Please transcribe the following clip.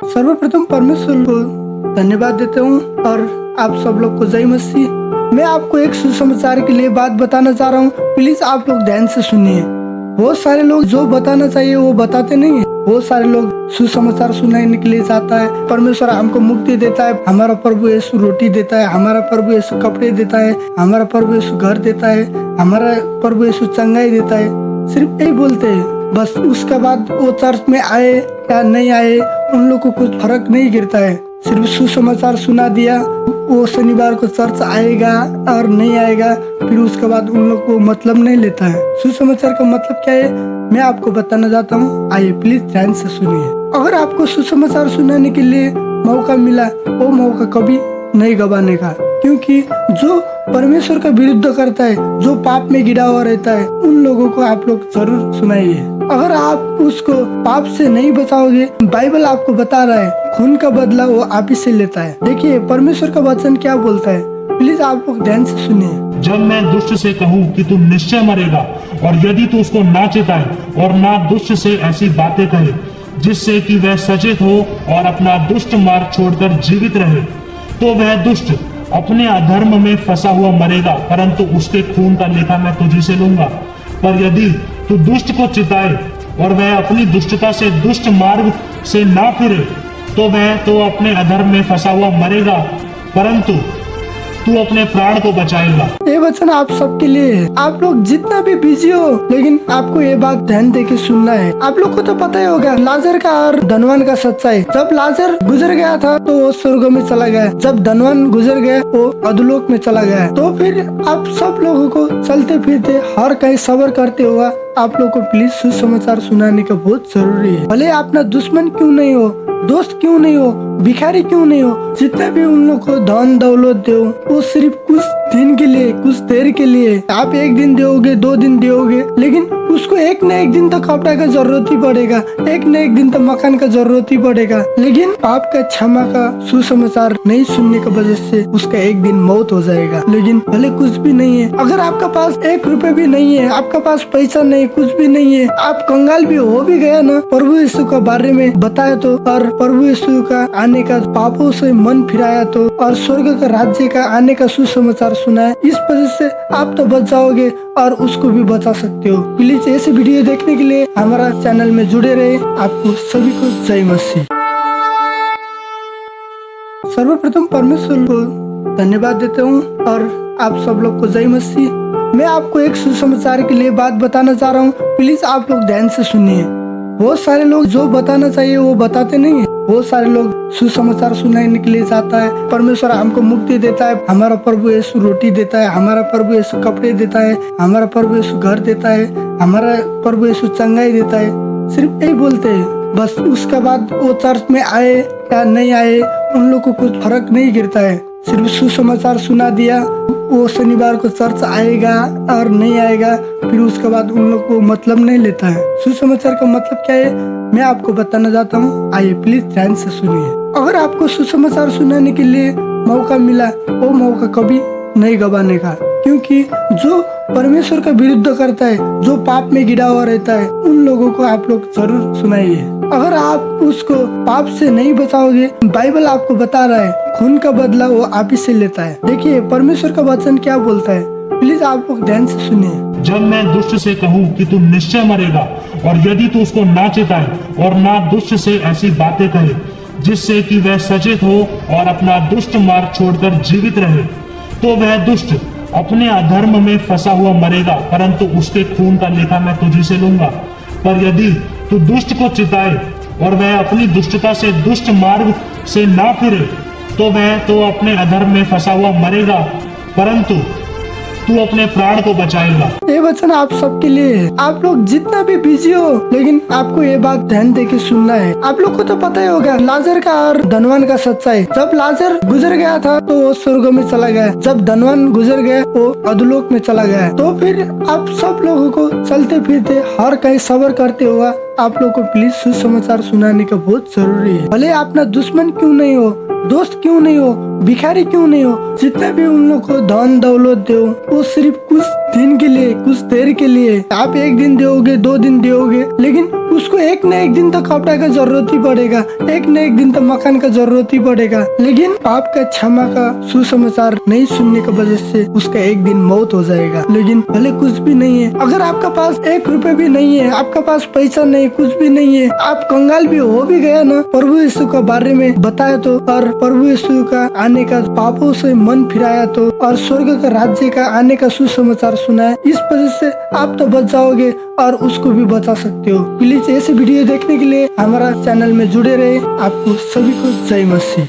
सर्वप्रथम परमेश्वर को धन्यवाद देता हूँ और आप सब लोग को जय मसीह। मैं आपको एक सुसमाचार के लिए बात बताना चाह रहा हूँ, प्लीज आप लोग ध्यान से सुनिए। बहुत सारे लोग जो बताना चाहिए वो बताते नहीं है। बहुत सारे लोग सुसमाचार सुनाने के लिए जाता है, परमेश्वर हमको मुक्ति देता है, हमारा प्रभु यीशु रोटी देता है, हमारा प्रभु यीशु कपड़े देता है, हमारा प्रभु यीशु घर देता है, हमारा प्रभु यीशु चंगाई देता है। सिर्फ यही बोलते हैं बस। उसके बाद वो चर्च में आए या नहीं आए उन लोग को कुछ फर्क नहीं गिरता है। सिर्फ सुसमाचार सुना दिया, वो शनिवार को चर्च आएगा और नहीं आएगा, फिर उसके बाद उन लोग को मतलब नहीं लेता है। सुसमाचार का मतलब क्या है मैं आपको बताना चाहता हूँ, आइए प्लीज ध्यान से सुनिए। अगर आपको सुसमाचार सुनाने के लिए मौका मिला, वो मौका कभी नहीं गवाने का, क्योंकि जो परमेश्वर का विरुद्ध करता है, जो पाप में गिरा हुआ रहता है, उन लोगों को आप लोग जरूर सुनाइए। अगर आप उसको पाप से नहीं बचाओगे, बाइबल आपको बता रहा है खून का बदला वो आप ही से लेता है। देखिए परमेश्वर का वचन क्या बोलता है, प्लीज आप लोग ध्यान से सुनिए। जब मैं दुष्ट से कहूँ कि तू निश्चय मरेगा, और यदि तू उसको ना चेताए और ना दुष्ट से ऐसी बातें कहे जिससे कि वह सचेत हो और अपना दुष्ट मार्ग छोड़कर जीवित रहे, तो वह दुष्ट अपने अधर्म में फंसा हुआ मरेगा, परंतु उसके खून का लेखा मैं तुझी से लूंगा। पर यदि तू दुष्ट को चिताए और वह अपनी दुष्टता से दुष्ट मार्ग से ना फिरे, तो वह तो अपने अधर्म में फंसा हुआ मरेगा, परंतु तू अपने प्राण को बचाएगा। ये वचन आप सबके लिए है। आप लोग जितना भी बिजी हो, लेकिन आपको ये बात ध्यान दे के सुनना है। आप लोग को तो पता ही होगा लाजर का और धनवान का सच्चाई। जब लाजर गुजर गया था तो वो स्वर्ग में चला गया, जब धनवान गुजर गया वो अधोलोक में चला गया। तो फिर आप सब लोगों को चलते फिरते हर कहीं सबर करते हुआ आप लोग को प्लीज सुसमाचार सुनाने का बहुत जरूरी है। भले अपना दुश्मन क्यों नहीं हो, दोस्त क्यों नहीं हो, भिखारी क्यों नहीं हो, जितना भी उन लोग को धन दौलत दो, वो सिर्फ कुछ दिन के लिए, कुछ देर के लिए। आप एक दिन दोगे, 2 दिन दोगे, लेकिन उसको एक न एक दिन तो कपड़ा का जरूरत ही पड़ेगा, एक न एक दिन तो मकान का जरूरत ही पड़ेगा। लेकिन पाप का क्षमा का सुसमाचार नहीं सुनने की वजह से उसका एक दिन मौत हो जाएगा। लेकिन भले कुछ भी नहीं है, अगर आपका पास 1 रुपए भी नहीं है, आपका पास पैसा नहीं, कुछ भी नहीं है, आप कंगाल भी हो भी गया ना, प्रभु यीशु के बारे में बताया तो, और प्रभु यीशु का आने का, पापों से मन फिराया तो, और स्वर्ग का राज्य का आने का सुसमाचार सुनाया, इस वजह से आप तो बच जाओगे और उसको भी बचा सकते हो। प्लीज ऐसे वीडियो देखने के लिए हमारा चैनल में जुड़े रहे। आपको सभी को जय मसीह। सर्वप्रथम परमेश्वर को धन्यवाद देता हूँ और आप सब लोग को जय मसीह। मैं आपको एक सुसमाचार के लिए बात बताना चाह रहा हूँ, प्लीज आप लोग ध्यान से सुनिए। बहुत सारे लोग जो बताना चाहिए वो बताते नहीं है। बहुत सारे लोग सुसमाचार सुनाने के लिए जाता है, परमेश्वर हमको मुक्ति देता है, हमारा प्रभु यीशु रोटी देता है, हमारा प्रभु यीशु कपड़े देता है, हमारा प्रभु यीशु घर देता है, हमारा प्रभु यीशु चंगाई देता है। सिर्फ यही बोलते हैं बस। उसके बाद वो चर्च में आए या नहीं आए उन लोग को कुछ फर्क नहीं गिरता है। सिर्फ सुसमाचार सुना दिया, वो शनिवार को चर्च आएगा और नहीं आएगा, फिर उसके बाद उन लोग को मतलब नहीं लेता है। सुसमाचार का मतलब क्या है मैं आपको बताना चाहता हूँ, आइए प्लीज ध्यान से सुनिए। अगर आपको सुसमाचार सुनाने के लिए मौका मिला, वो मौका कभी नहीं गवाने का, क्योंकि जो परमेश्वर का विरुद्ध करता है, जो पाप में गिरा हुआ रहता है, उन लोगों को आप लोग जरूर सुनाइए। अगर आप उसको पाप से नहीं बचाओगे, बाइबल आपको बता रहा है खून का बदला वो आप ही से लेता है। देखिए परमेश्वर का वचन क्या बोलता है, प्लीज आप लोग ध्यान से सुनिए। जब मैं दुष्ट से कहूँ कि तू निश्चय मरेगा, और यदि तू उसको ना चेताए और ना दुष्ट से ऐसी बातें कहे जिससे कि वह सचेत हो और अपना दुष्ट मार्ग छोड़कर जीवित रहे, तो वह दुष्ट अपने अधर्म में फंसा हुआ मरेगा, परंतु उसके खून का लेखा मैं तुझी से लूंगा। पर यदि तू दुष्ट को चिताए और वह अपनी दुष्टता से दुष्ट मार्ग से ना फिरे, तो वह तो अपने अधर्म में फंसा हुआ मरेगा, परंतु तू अपने प्राण को बचाएगा। ये वचन आप सबके लिए है। आप लोग जितना भी बिजी हो, लेकिन आपको ये बात ध्यान दे के सुनना है। आप लोग को तो पता ही होगा लाजर का और धनवान का सच्चाई। जब लाजर गुजर गया था तो वो स्वर्ग में चला गया, जब धनवान गुजर गया वो अधोलोक में चला गया। तो फिर आप सब लोगों को चलते फिरते हर कहीं सबर करते हुआ आप लोग को प्लीज सुसमाचार सुनाने का बहुत जरूरी है। भले अपना दुश्मन क्यों नहीं हो, दोस्त क्यों नहीं हो, भिखारी क्यों नहीं हो, जितना भी उन लोग को धन दौलत दो, वो सिर्फ कुछ दिन के लिए, कुछ देर के लिए। आप एक दिन दोगे, 2 दिन दोगे, लेकिन उसको एक न एक दिन तो कपड़ा का जरूरत ही पड़ेगा, एक न एक दिन तो मकान का जरूरत ही पड़ेगा। लेकिन आपका क्षमा का सुसमाचार नहीं सुनने की वजह से उसका एक दिन मौत हो जाएगा। लेकिन भले कुछ भी नहीं है, अगर आपका पास 1 रुपए भी नहीं है, आपका पास पैसा नहीं, कुछ भी नहीं है, आप कंगाल भी हो भी गया ना, प्रभु यीशु के बारे में बताया तो, और प्रभु यीशु का आने का, पापों से मन फिराया तो, और स्वर्ग का राज्य का आने का सुसमाचार सुनाया, इस वजह से आप तो बच जाओगे और उसको भी बचा सकते हो। प्लीज ऐसे वीडियो देखने के लिए हमारा चैनल में जुड़े रहे। आपको सभी को जय मसीह।